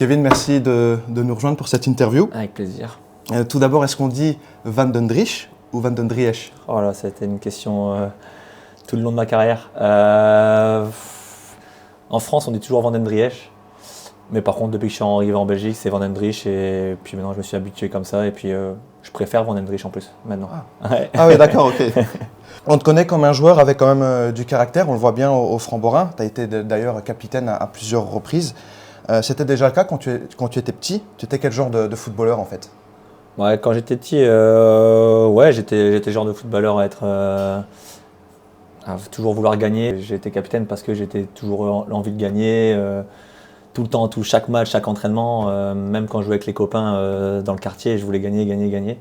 Kevin, merci de nous rejoindre pour cette interview. Avec plaisir. Tout d'abord, est-ce qu'on dit Van den Driesch ou Van den Driesch? Oh là, c'était une question tout le long de ma carrière. En France, on dit toujours Van den Driesch. Mais par contre, depuis que je suis arrivé en Belgique, c'est Van den Driesch. Et puis maintenant, je me suis habitué comme ça. Et puis, je préfère Van den Driesch en plus, maintenant. Ouais. Ah oui, d'accord, ok. On te connaît comme un joueur avec quand même du caractère. On le voit bien au Framborin. Tu as été d'ailleurs capitaine à plusieurs reprises. C'était déjà le cas quand tu étais petit? Tu étais quel genre de footballeur en fait? Ouais, quand j'étais petit, ouais, j'étais le genre de footballeur à être à toujours vouloir gagner. J'ai été capitaine parce que j'étais toujours l'envie de gagner, tout le temps, chaque match, chaque entraînement, même quand je jouais avec les copains dans le quartier, je voulais gagner, gagner, gagner.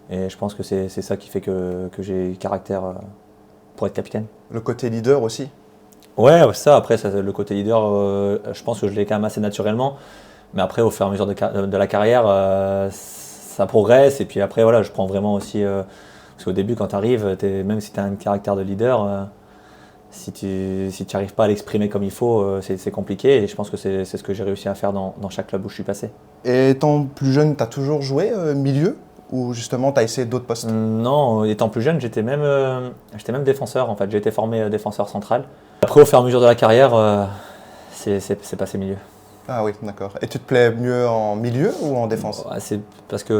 Et je pense que c'est ça qui fait que j'ai le caractère pour être capitaine. Le côté leader aussi? Ouais, ça, après, le côté leader, je pense que je l'ai quand même assez naturellement. Mais après, au fur et à mesure de la carrière, ça progresse. Et puis après, voilà, je prends vraiment aussi. Parce qu'au début, quand tu arrives, même si tu as un caractère de leader, si tu n'arrives pas à l'exprimer comme il faut, c'est compliqué. Et je pense que c'est ce que j'ai réussi à faire dans chaque club où je suis passé. Et étant plus jeune, tu as toujours joué milieu? Ou justement, tu as essayé d'autres postes? Non, étant plus jeune, j'étais même défenseur. En fait, j'ai été formé défenseur central. Après, au fur et à mesure de la carrière, c'est passé milieu. Ah oui, d'accord. Et tu te plais mieux en milieu ou en défense? C'est parce que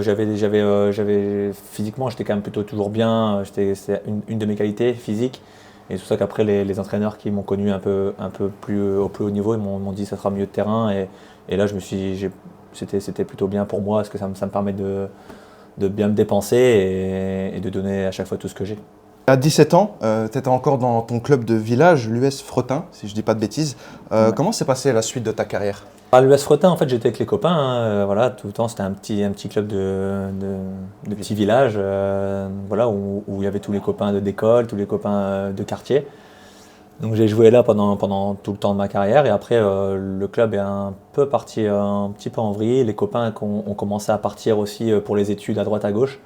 physiquement, j'étais quand même plutôt toujours bien. C'est une de mes qualités physiques. Et c'est pour ça qu'après, les entraîneurs qui m'ont connu un peu plus au plus haut niveau, ils m'ont dit que ça sera milieu de terrain. Et là, c'était plutôt bien pour moi parce que ça me permet de bien me dépenser et de donner à chaque fois tout ce que j'ai. À 17 ans, tu étais encore dans ton club de village, l'US Fretin, si je ne dis pas de bêtises. Ouais. Comment s'est passée la suite de ta carrière? À l'US Fretin, en fait, j'étais avec les copains. Voilà, tout le temps, c'était un petit club de petits villages, voilà, où il y avait tous les copains d'école, tous les copains de quartier. Donc j'ai joué là pendant tout le temps de ma carrière. Et après, le club est un peu parti un petit peu en vrille. Les copains ont commencé à partir aussi pour les études à droite à gauche.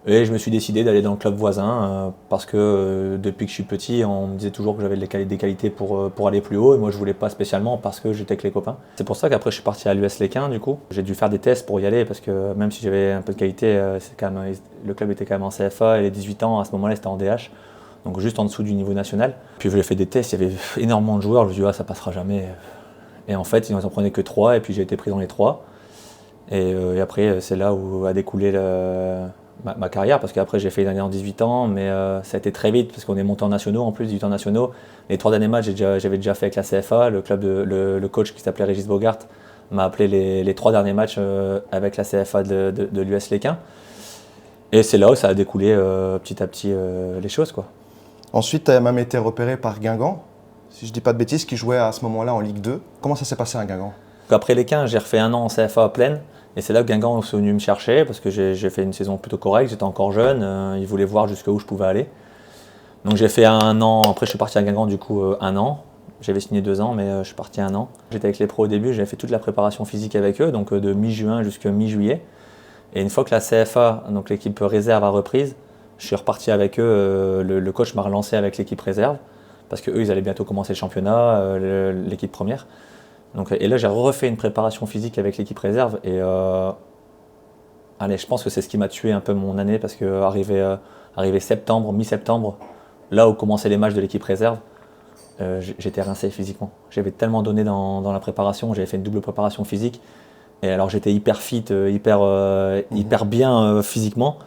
Et je me suis décidé d'aller dans le club voisin parce que depuis que je suis petit, on me disait toujours que j'avais des qualités pour aller plus haut. Et moi, je voulais pas spécialement parce que j'étais avec les copains. C'est pour ça qu'après, je suis parti à l'US Léquin, du coup. J'ai dû faire des tests pour y aller parce que même si j'avais un peu de qualité, le club était quand même en CFA et les 18 ans, à ce moment-là, c'était en DH. Donc juste en dessous du niveau national. Puis j'ai fait des tests, il y avait énormément de joueurs. Je me suis dit, ça passera jamais. Et en fait, ils n'en prenaient que 3 et puis j'ai été pris dans les 3. Et après, c'est là où a découlé ma carrière, parce qu'après j'ai fait une année en 18 ans, mais ça a été très vite, parce qu'on est monté en nationaux, en plus 18 ans nationaux. Les 3 derniers matchs, j'avais déjà fait avec la CFA, le coach qui s'appelait Régis Bogart m'a appelé les 3 derniers matchs avec la CFA de l'US Léquin. Et c'est là où ça a découlé petit à petit les choses, quoi. Ensuite, tu as même été repéré par Guingamp, si je ne dis pas de bêtises, qui jouait à ce moment-là en Ligue 2. Comment ça s'est passé à Guingamp? Après Léquin, j'ai refait un an en CFA pleine. Et c'est là que Guingamp est venu me chercher parce que j'ai fait une saison plutôt correcte, j'étais encore jeune, ils voulaient voir jusqu'où je pouvais aller. Donc j'ai fait un an, après je suis parti à Guingamp du coup un an. J'avais signé 2 ans mais je suis parti un an. J'étais avec les pros au début, j'avais fait toute la préparation physique avec eux, donc de mi-juin jusqu'à mi-juillet. Et une fois que la CFA, donc l'équipe réserve a reprise, je suis reparti avec eux, le coach m'a relancé avec l'équipe réserve parce qu'eux ils allaient bientôt commencer le championnat, l'équipe première. Donc, et là, j'ai refait une préparation physique avec l'équipe réserve. Et allez, je pense que c'est ce qui m'a tué un peu mon année parce que arrivé septembre, mi-septembre, là où commençaient les matchs de l'équipe réserve, j'étais rincé physiquement. J'avais tellement donné dans la préparation, j'avais fait une double préparation physique. Et alors j'étais hyper fit, hyper bien physiquement,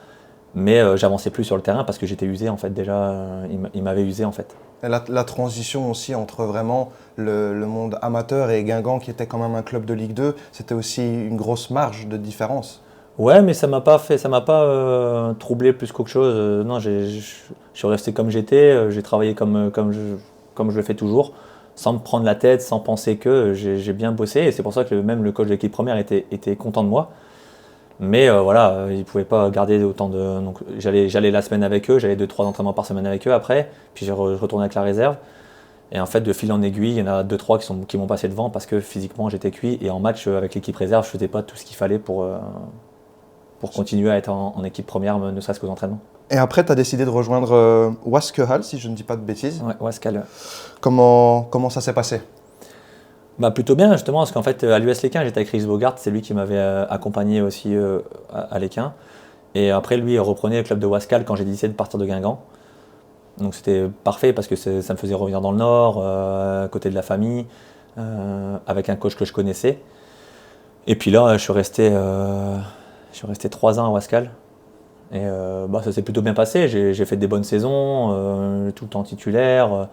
mais j'avançais plus sur le terrain parce que j'étais usé en fait. Déjà, il m'avait usé en fait. La transition aussi entre vraiment le monde amateur et Guingamp, qui était quand même un club de Ligue 2, c'était aussi une grosse marge de différence. Ouais, mais ça m'a pas troublé plus qu'autre chose. Non, je suis resté comme j'étais. J'ai travaillé comme je le fais toujours, sans me prendre la tête, sans penser que j'ai bien bossé. Et c'est pour ça que même le coach de l'équipe première était content de moi. Mais voilà, ils ne pouvaient pas garder autant de. Donc j'allais la semaine avec eux, j'allais 2-3 entraînements par semaine avec eux après, puis je retournais avec la réserve. Et en fait, de fil en aiguille, il y en a 2-3 qui m'ont passé devant parce que physiquement j'étais cuit. Et en match avec l'équipe réserve, je ne faisais pas tout ce qu'il fallait pour continuer à être en équipe première, ne serait-ce qu'aux entraînements. Et après, tu as décidé de rejoindre Waskehal, si je ne dis pas de bêtises. Ouais, Wascal. Comment ça s'est passé? Bah, plutôt bien, justement, parce qu'en fait, à l'US Léquin, j'étais avec Chris Bogart, c'est lui qui m'avait accompagné aussi à Léquin. Et après, lui, il reprenait le club de Wascal quand j'ai décidé de partir de Guingamp. Donc c'était parfait parce que ça me faisait revenir dans le Nord, à côté de la famille, avec un coach que je connaissais. Et puis là, je suis resté 3 ans à Wascal. Et bah, ça s'est plutôt bien passé. J'ai fait des bonnes saisons, tout le temps titulaire.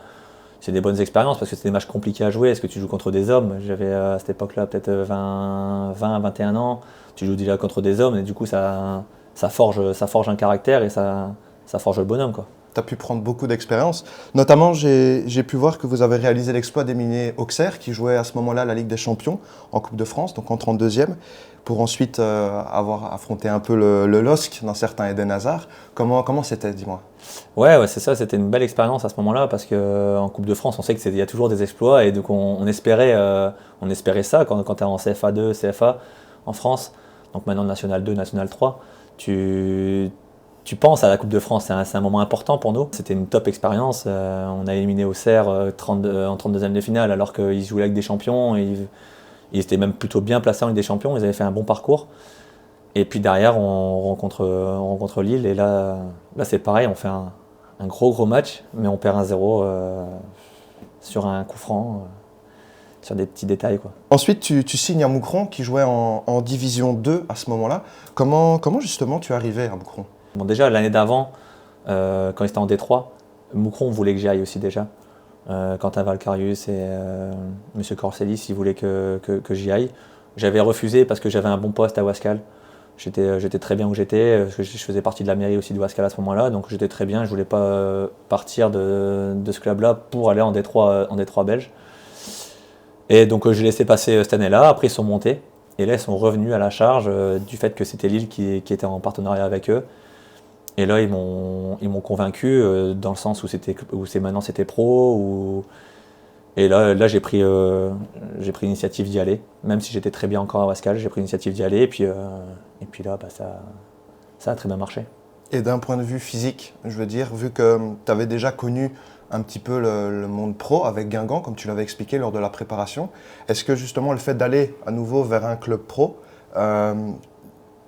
C'est des bonnes expériences parce que c'est des matchs compliqués à jouer. Est-ce que tu joues contre des hommes? J'avais à cette époque-là peut-être 21 ans. Tu joues déjà contre des hommes et du coup ça forge un caractère et ça forge le bonhomme, quoi. Tu as pu prendre beaucoup d'expérience. Notamment, j'ai pu voir que vous avez réalisé l'exploit d'éliminer Auxerre, qui jouait à ce moment-là la Ligue des Champions en Coupe de France, donc en 32e, pour ensuite avoir affronté un peu le LOSC d'un certain Eden Hazard. Comment c'était, dis-moi? Ouais, c'est ça, c'était une belle expérience à ce moment-là parce qu'en Coupe de France, on sait qu'il y a toujours des exploits et donc on espérait ça quand tu es en CFA2, CFA en France, donc maintenant National 2, National 3. Tu penses à la Coupe de France, c'est un moment important pour nous. C'était une top expérience. On a éliminé Auxerre en 32e de finale alors qu'ils jouaient avec des champions. Ils étaient même plutôt bien placés en Ligue des Champions, ils avaient fait un bon parcours. Et puis derrière, on rencontre Lille et là c'est pareil, on fait un gros match, mais on perd 1-0 sur un coup franc, sur des petits détails, quoi. Ensuite, tu signes à Moucron, qui jouait en Division 2 à ce moment-là. Comment justement tu es arrivé à Moucron? Bon, déjà, l'année d'avant, quand ils étaient en Détroit, Moucron voulait que j'y aille aussi déjà. Quentin Valcarius et M. Corsellis, ils voulaient que j'y aille. J'avais refusé parce que j'avais un bon poste à Wascal. J'étais très bien où j'étais, parce que je faisais partie de la mairie aussi de Wascal à ce moment-là, donc j'étais très bien, je ne voulais pas partir de ce club-là pour aller en Détroit belge. Et donc j'ai laissé passer cette année-là, après ils sont montés, et là ils sont revenus à la charge du fait que c'était Lille qui était en partenariat avec eux. Et là, ils m'ont convaincu dans le sens où maintenant c'était pro. Et là j'ai pris l'initiative d'y aller. Même si j'étais très bien encore à Wascal, j'ai pris l'initiative d'y aller. Et puis là, bah, ça a très bien marché. Et d'un point de vue physique, je veux dire, vu que tu avais déjà connu un petit peu le monde pro avec Guingamp, comme tu l'avais expliqué lors de la préparation, est-ce que justement le fait d'aller à nouveau vers un club pro,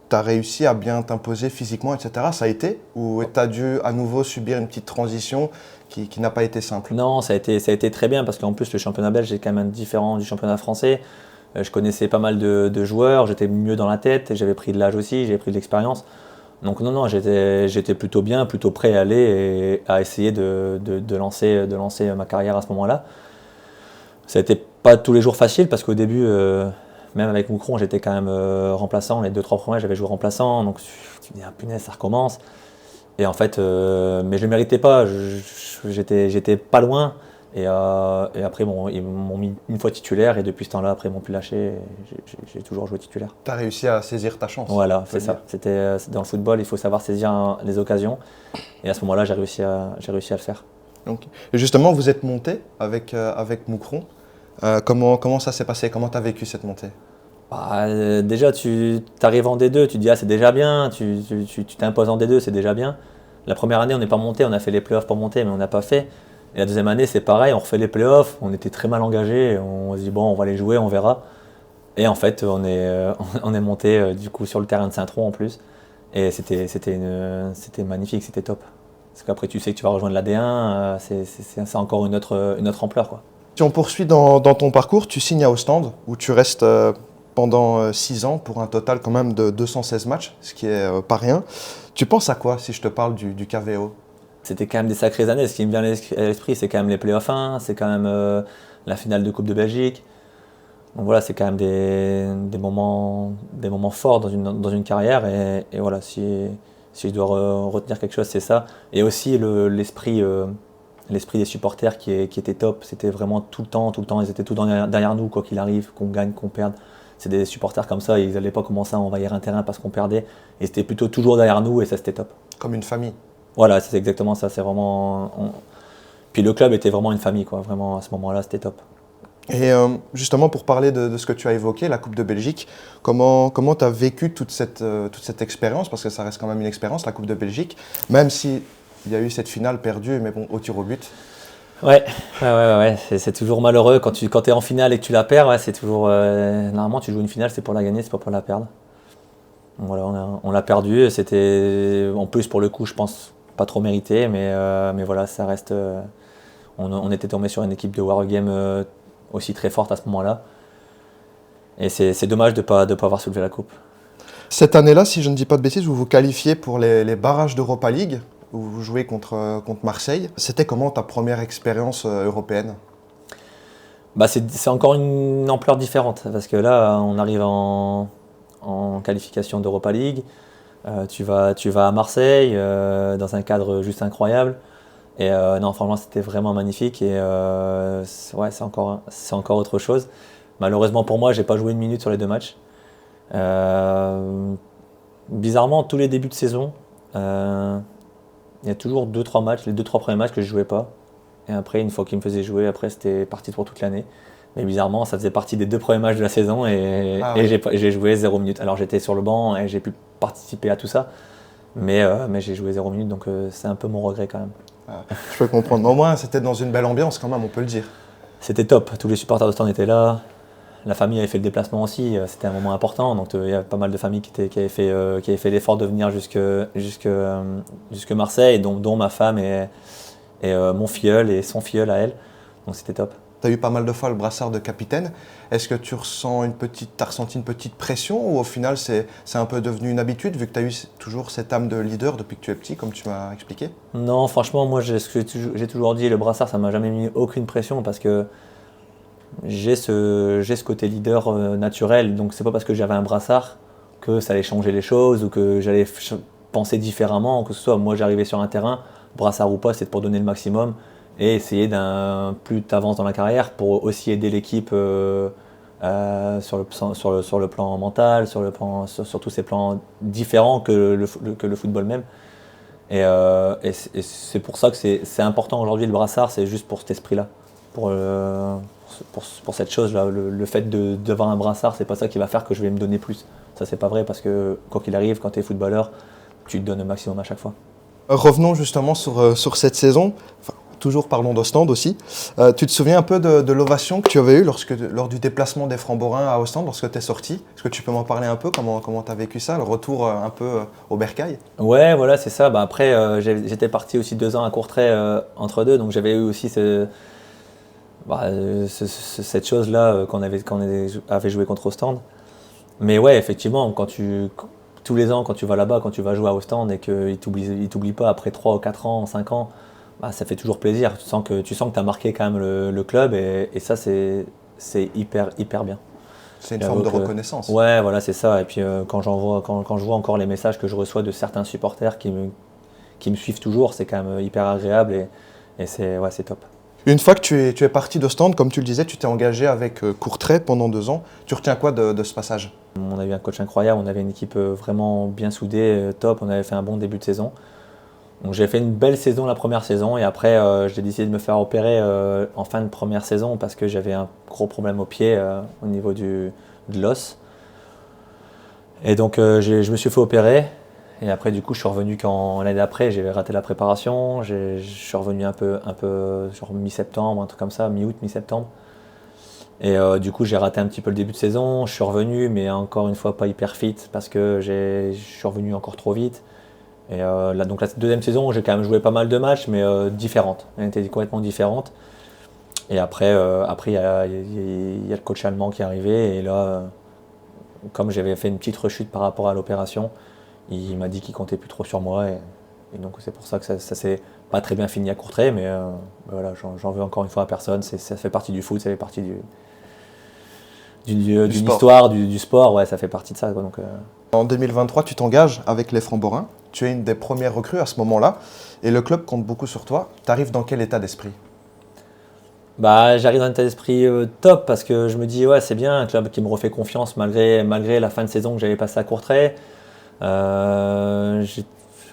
tu as réussi à bien t'imposer physiquement, etc. Ça a été? Ou tu as dû à nouveau subir une petite transition qui n'a pas été simple? Non, ça a été très bien parce qu'en plus le championnat belge est quand même différent du championnat français. Je connaissais pas mal de joueurs, j'étais mieux dans la tête, j'avais pris de l'âge aussi, j'avais pris de l'expérience. Donc non, j'étais plutôt bien, plutôt prêt à aller et à essayer de lancer ma carrière à ce moment-là. Ça n'était pas tous les jours facile parce qu'au début, même avec Moucron, j'étais quand même remplaçant. Les 2-3 premiers, j'avais joué remplaçant. Donc tu me dis, ah punaise, ça recommence. Et en fait, mais je ne le méritais pas. J'étais pas loin. Et après, bon, ils m'ont mis une fois titulaire. Et depuis ce temps-là, après, ils m'ont plus lâché. J'ai toujours joué titulaire. Tu as réussi à saisir ta chance. Voilà, c'est ça. Dans le football, il faut savoir saisir les occasions. Et à ce moment-là, j'ai réussi à le faire. Donc, et justement, vous êtes monté avec Moucron. Comment ça s'est passé? Comment tu as vécu cette montée? Bah, déjà, tu arrives en D2, tu te dis, ah, c'est déjà bien, tu t'imposes en D2, c'est déjà bien. La première année, on n'est pas monté, on a fait les playoffs pour monter, mais on n'a pas fait. Et la deuxième année, c'est pareil, on refait les playoffs, on était très mal engagés, on se dit, bon, on va les jouer, on verra. Et en fait, on est monté du coup sur le terrain de Saint-Tron en plus. Et c'était magnifique, c'était top. Parce qu'après, tu sais que tu vas rejoindre la D1, c'est encore une autre ampleur, quoi. Si on poursuit dans ton parcours, tu signes à Ostende, où tu restes pendant 6 ans pour un total quand même de 216 matchs, ce qui est pas rien. Tu penses à quoi si je te parle du KVO? C'était quand même des sacrées années. Ce qui me vient à l'esprit, c'est quand même les playoffs 1, c'est quand même la finale de Coupe de Belgique. Donc voilà, c'est quand même des moments forts dans une carrière. Et voilà, si je dois retenir quelque chose, c'est ça. Et aussi l'esprit des supporters qui était top. C'était vraiment tout le temps, ils étaient tout derrière nous, quoi qu'il arrive, qu'on gagne, qu'on perde. C'est des supporters comme ça, ils n'allaient pas commencer à envahir un terrain parce qu'on perdait. Et c'était plutôt toujours derrière nous et ça, c'était top. Comme une famille. Voilà, c'est exactement ça. C'est vraiment. Puis le club était vraiment une famille, quoi. Vraiment, à ce moment-là, c'était top. Et justement, pour parler de ce que tu as évoqué, la Coupe de Belgique, comment tu as vécu toute cette expérience? Parce que ça reste quand même une expérience, la Coupe de Belgique, même s'il y a eu cette finale perdue, mais bon, au tir au but. Ouais. C'est toujours malheureux quand tu es en finale et que tu la perds. Ouais, c'est toujours. Normalement, tu joues une finale, c'est pour la gagner, c'est pas pour la perdre. Donc voilà, on l'a perdu. C'était en plus pour le coup, je pense, pas trop mérité, mais voilà, ça reste. On était tombé sur une équipe de Wargame aussi très forte à ce moment-là. Et c'est dommage de pas avoir soulevé la coupe. Cette année-là, si je ne dis pas de bêtises, vous vous qualifiez pour les barrages d'Europa League, où vous jouez contre Marseille. C'était comment ta première expérience européenne? Bah c'est encore une ampleur différente, parce que là, on arrive en qualification d'Europa League. Tu vas à Marseille, dans un cadre juste incroyable. Et non, franchement, c'était vraiment magnifique. Et c'est encore autre chose. Malheureusement pour moi, j'ai pas joué une minute sur les 2 matchs. Bizarrement, tous les débuts de saison, il y a toujours 2-3 matchs, les 2-3 premiers matchs que je jouais pas. Et après, une fois qu'ils me faisaient jouer, après c'était parti pour toute l'année. Mais bizarrement, ça faisait partie des 2 premiers matchs de la saison et j'ai joué 0 minutes. Alors j'étais sur le banc et j'ai pu participer à tout ça. Mais j'ai joué 0 minutes, donc c'est un peu mon regret quand même. Ah, je peux comprendre. Mais au moins, c'était dans une belle ambiance quand même, on peut le dire. C'était top, tous les supporters de Stand étaient là. La famille avait fait le déplacement aussi, c'était un moment important. Donc il y a pas mal de familles qui avaient fait l'effort de venir jusque Marseille, dont ma femme et mon filleul et son filleul à elle. Donc c'était top. Tu as eu pas mal de fois le brassard de capitaine. Est-ce que tu as ressenti une petite pression ou au final c'est un peu devenu une habitude vu que tu as eu toujours cette âme de leader depuis que tu es petit, comme tu m'as expliqué? Non, franchement, moi j'ai toujours dit, le brassard ça m'a jamais mis aucune pression parce que j'ai ce côté leader naturel. Donc c'est pas parce que j'avais un brassard que ça allait changer les choses ou que j'allais penser différemment. Que ce soit moi j'arrivais sur un terrain, brassard ou pas, c'est pour donner le maximum et essayer plus tu avances dans la carrière pour aussi aider l'équipe sur le plan mental, sur tous ces plans différents que le football même. Et c'est pour ça que c'est important aujourd'hui le brassard, c'est juste pour cet esprit-là, pour cette chose-là. Le fait d'avoir un brassard, c'est pas ça qui va faire que je vais me donner plus. Ça, c'est pas vrai parce que quoi qu'il arrive, quand tu es footballeur, tu te donnes le maximum à chaque fois. Revenons justement sur cette saison. Enfin, toujours parlons d'Ostende aussi. Tu te souviens un peu de l'ovation que tu avais eue lors du déplacement des Framborains à Ostende lorsque tu es sorti? Est-ce que tu peux m'en parler un peu? Comment tu as vécu ça, le retour un peu au bercail? Ouais, voilà, c'est ça. Bah, après, j'étais parti aussi 2 ans à Courtrai entre deux, donc j'avais eu aussi cette chose-là qu'on avait joué contre Ostende. Mais ouais, effectivement, tous les ans, quand tu vas là-bas, quand tu vas jouer à Ostende et qu'ils ne t'oublient pas après 3 ou 4 ans, 5 ans, bah, ça fait toujours plaisir. Tu sens que tu as marqué quand même le club et ça, c'est hyper bien. C'est une forme de reconnaissance. Ouais, voilà, c'est ça. Et puis quand je vois encore les messages que je reçois de certains supporters qui me suivent toujours, c'est quand même hyper agréable et c'est top. Une fois que tu es parti d'Ostende, comme tu le disais, tu t'es engagé avec Courtrai pendant 2 ans. Tu retiens quoi de ce passage? On a eu un coach incroyable, on avait une équipe vraiment bien soudée, top, on avait fait un bon début de saison. Donc j'ai fait une belle saison la première saison et après j'ai décidé de me faire opérer en fin de première saison parce que j'avais un gros problème au pied au niveau de l'os. Et donc je me suis fait opérer et après du coup je suis revenu quand l'année d'après, j'ai raté la préparation, je suis revenu un peu genre mi-septembre, un truc comme ça, mi-août, mi-septembre. Et du coup j'ai raté un petit peu le début de saison, je suis revenu mais encore une fois pas hyper fit parce que je suis revenu encore trop vite. Et donc la deuxième saison, j'ai quand même joué pas mal de matchs, mais différentes. Elles étaient complètement différentes. Et après, il y a le coach allemand qui est arrivé. Et là, comme j'avais fait une petite rechute par rapport à l'opération, il m'a dit qu'il comptait plus trop sur moi. Et donc c'est pour ça que ça s'est pas très bien fini à Courtrai. Mais voilà, j'en veux encore une fois à personne. Ça fait partie du foot, ça fait partie d'une histoire, du sport. Ouais, ça fait partie de ça, quoi, donc, En 2023, tu t'engages avec les Framborains. Tu es une des premières recrues à ce moment-là. Et le club compte beaucoup sur toi. Tu arrives dans quel état d'esprit? Bah, j'arrive dans un état d'esprit top parce que je me dis, ouais, c'est bien, un club qui me refait confiance malgré la fin de saison que j'avais passée à Courtrai.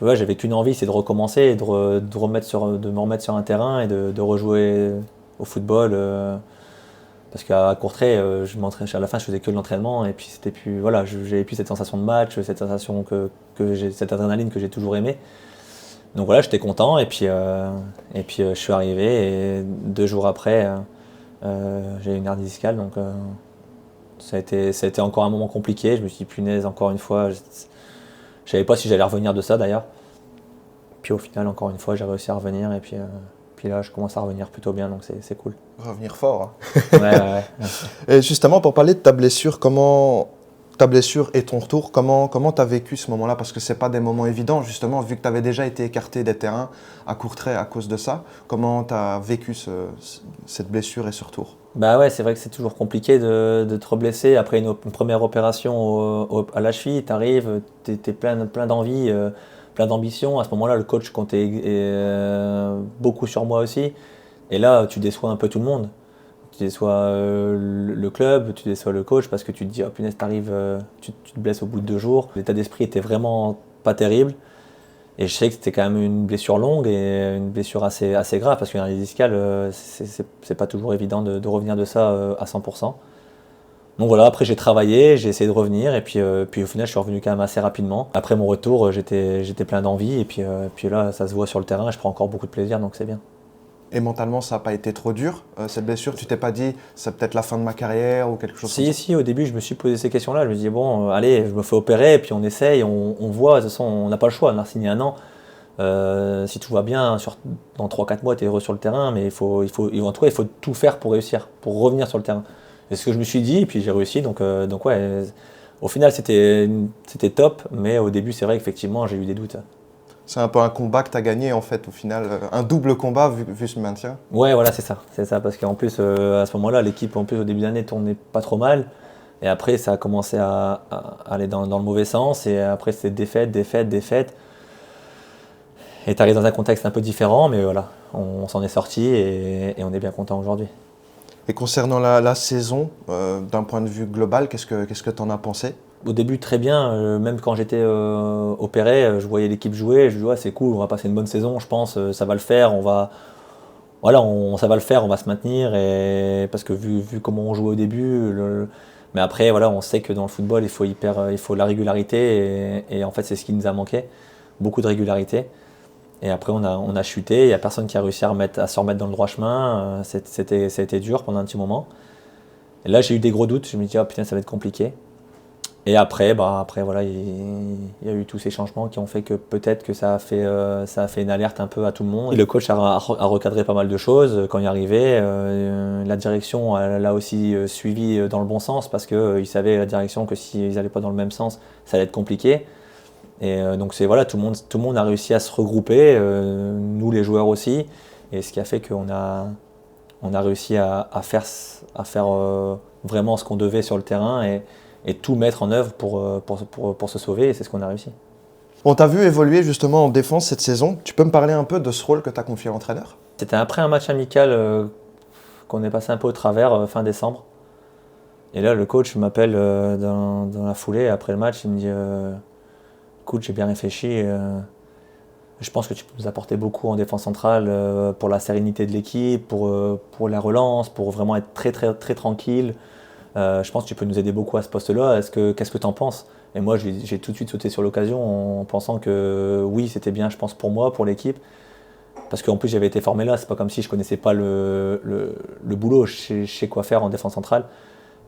J'avais qu'une envie, c'est de recommencer et de me remettre sur un terrain et de rejouer au football. Parce qu'à Courtrai, à la fin, je faisais que de l'entraînement et puis c'était plus, voilà, j'avais plus cette sensation de match, cette sensation cette adrénaline que j'ai toujours aimée. Donc voilà, j'étais content et puis je suis arrivé et 2 jours après, j'ai eu une hernie discale. Donc ça a été encore un moment compliqué. Je me suis dit, punaise, encore une fois, je savais pas si j'allais revenir de ça d'ailleurs. Puis au final, encore une fois, j'ai réussi à revenir puis là, je commence à revenir plutôt bien, donc c'est cool. Revenir fort. Ouais, ouais, ouais. Et justement, pour parler de ta blessure, ta blessure et ton retour, comment tu as vécu ce moment-là? Parce que ce n'est pas des moments évidents, justement, vu que tu avais déjà été écarté des terrains à Courtrai à cause de ça. Comment tu as vécu cette blessure et ce retour? Bah ouais, c'est vrai que c'est toujours compliqué de te reblesser après une première opération à la cheville. Tu arrives, tu es plein d'envie, plein d'ambition. À ce moment-là, le coach comptait beaucoup sur moi aussi. Et là, tu déçois un peu tout le monde. Tu déçois le club, tu déçois le coach parce que tu te dis, oh punaise, t'arrives, tu te blesses au bout de 2 jours. L'état d'esprit était vraiment pas terrible. Et je sais que c'était quand même une blessure longue et une blessure assez grave parce qu'une hernie discale, c'est pas toujours évident de revenir de ça à 100%. Donc voilà, après j'ai travaillé, j'ai essayé de revenir et puis au final je suis revenu quand même assez rapidement. Après mon retour, j'étais plein d'envie et puis là ça se voit sur le terrain et je prends encore beaucoup de plaisir donc c'est bien. Et mentalement, ça n'a pas été trop dur, cette blessure? Tu t'es pas dit, c'est peut-être la fin de ma carrière ou quelque chose comme ça? Si, au début je me suis posé ces questions-là, je me disais bon, allez, je me fais opérer et puis on essaye, on voit, de toute façon on n'a pas le choix, on a signé 1 an. Si tout va bien, dans 3-4 mois tu es heureux sur le terrain, mais en tout cas il faut tout faire pour réussir, pour revenir sur le terrain. C'est ce que je me suis dit et puis j'ai réussi, donc ouais, au final c'était top, mais au début c'est vrai qu'effectivement j'ai eu des doutes. C'est un peu un combat que tu as gagné en fait au final, un double combat vu ce maintien. Ouais, voilà, c'est ça, parce qu'en plus, à ce moment-là, l'équipe, en plus, au début d'année, tournait pas trop mal. Et après, ça a commencé à aller dans le mauvais sens. Et après, c'était défaite. Et tu arrives dans un contexte un peu différent, mais voilà, on s'en est sorti et on est bien content aujourd'hui. Et concernant la saison, d'un point de vue global, qu'est-ce que tu en as pensé? Au début, très bien. Même quand j'étais opéré, je voyais l'équipe jouer. Je me dis, ouais, c'est cool, on va passer une bonne saison, je pense, ça va le faire. Voilà, ça va le faire, on va se maintenir. Parce que vu comment on jouait au début, mais après, voilà, on sait que dans le football, il faut de la régularité. Et en fait, c'est ce qui nous a manqué, beaucoup de régularité. Et après, on a chuté. Il n'y a personne qui a réussi à se remettre dans le droit chemin. Ça a été dur pendant un petit moment. Et là, j'ai eu des gros doutes. Je me dis, oh putain, ça va être compliqué. Et après, voilà, il y a eu tous ces changements qui ont fait que peut-être que ça a fait une alerte un peu à tout le monde. Et le coach a recadré pas mal de choses quand il est arrivé. La direction l'a aussi suivi dans le bon sens parce qu'il savait la direction que s'ils n'allaient pas dans le même sens, ça allait être compliqué. Et donc voilà, tout le monde a réussi à se regrouper, nous les joueurs aussi. Et ce qui a fait qu'on a réussi à faire vraiment ce qu'on devait sur le terrain et tout mettre en œuvre pour se sauver, et c'est ce qu'on a réussi. On t'a vu évoluer justement en défense cette saison. Tu peux me parler un peu de ce rôle que tu as confié à l'entraîneur? C'était après un match amical qu'on est passé un peu au travers fin décembre. Et là, le coach m'appelle dans la foulée, après le match, il me dit écoute, j'ai bien réfléchi, je pense que tu peux nous apporter beaucoup en défense centrale pour la sérénité de l'équipe, pour la relance, pour vraiment être très, très, très tranquille. Je pense que tu peux nous aider beaucoup à ce poste-là. Qu'est-ce que tu en penses? Et moi, j'ai tout de suite sauté sur l'occasion en pensant que oui, c'était bien, je pense, pour moi, pour l'équipe. Parce qu'en plus, j'avais été formé là. C'est pas comme si je connaissais pas le boulot. Je sais quoi faire en défense centrale.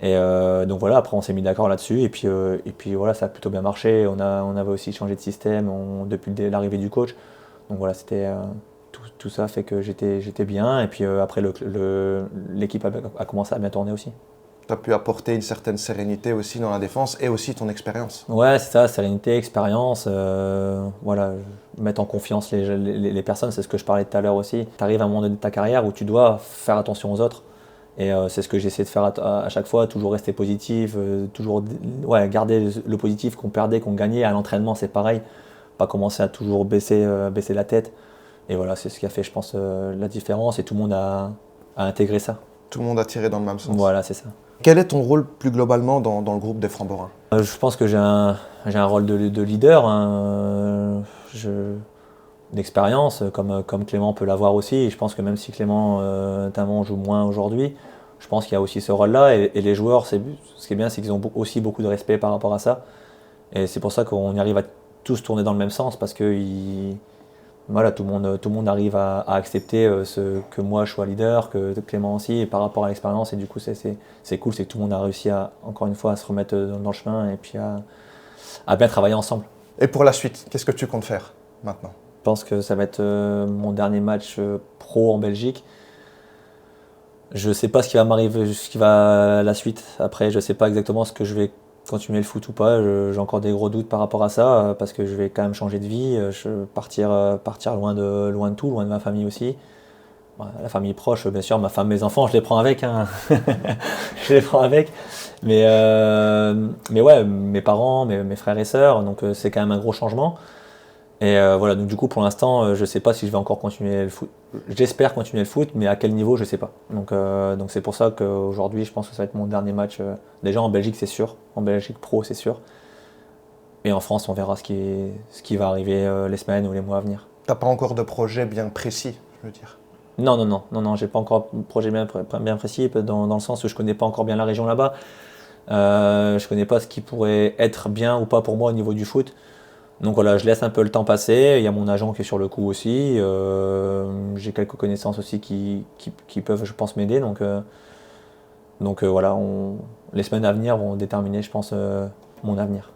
Et donc voilà, après, on s'est mis d'accord là-dessus. Et puis voilà, ça a plutôt bien marché. On avait aussi changé de système depuis l'arrivée du coach. Donc voilà, c'était tout ça fait que j'étais bien. Et puis après, l'équipe a commencé à bien tourner aussi. Tu as pu apporter une certaine sérénité aussi dans la défense et aussi ton expérience. Ouais, c'est ça, sérénité, expérience, voilà, mettre en confiance les personnes, c'est ce que je parlais tout à l'heure aussi. Tu arrives à un moment donné de ta carrière où tu dois faire attention aux autres. Et c'est ce que j'essaie de faire à chaque fois, toujours rester positif, toujours garder le positif qu'on perdait, qu'on gagnait. À l'entraînement, c'est pareil, pas commencer à toujours baisser la tête. Et voilà, c'est ce qui a fait, je pense, la différence et tout le monde a intégré ça. Tout le monde a tiré dans le même sens. Voilà, c'est ça. Quel est ton rôle plus globalement dans le groupe des Framborains? Je pense que j'ai un rôle de leader, d'expérience, comme Clément peut l'avoir aussi. Et je pense que même si Clément notamment joue moins aujourd'hui, je pense qu'il y a aussi ce rôle-là. Et les joueurs, ce qui est bien, c'est qu'ils ont aussi beaucoup de respect par rapport à ça. Et c'est pour ça qu'on y arrive à tous tourner dans le même sens, parce qu'ils voilà, tout le monde arrive à accepter que moi je sois leader, que Clément aussi, et par rapport à l'expérience. Et du coup, c'est cool, c'est que tout le monde a réussi encore une fois, à se remettre dans le chemin et puis à bien travailler ensemble. Et pour la suite, qu'est-ce que tu comptes faire maintenant? Je pense que ça va être mon dernier match pro en Belgique. Je ne sais pas ce qui va m'arriver, ce qui va la suite. Après, je ne sais pas exactement ce que je vais continuer le foot ou pas. J'ai encore des gros doutes par rapport à ça parce que je vais quand même changer de vie, partir loin de tout, loin de ma famille aussi. La famille proche, bien sûr, ma femme, mes enfants, je les prends avec, hein. Je les prends avec. Mais ouais, mes parents, mes frères et sœurs, donc c'est quand même un gros changement. Et voilà, donc du coup, pour l'instant, je ne sais pas si je vais encore continuer le foot. J'espère continuer le foot, mais à quel niveau, je ne sais pas. Donc c'est pour ça qu'aujourd'hui, je pense que ça va être mon dernier match. Déjà en Belgique, c'est sûr. En Belgique pro, c'est sûr. Et en France, on verra ce qui va arriver les semaines ou les mois à venir. T'as pas encore de projet bien précis, je veux dire. Non, j'ai pas encore de projet bien précis, dans le sens où je connais pas encore bien la région là-bas. Je connais pas ce qui pourrait être bien ou pas pour moi au niveau du foot. Donc voilà, je laisse un peu le temps passer. Il y a mon agent qui est sur le coup aussi. J'ai quelques connaissances aussi qui peuvent, je pense, m'aider. Donc voilà, les semaines à venir vont déterminer, je pense, mon avenir.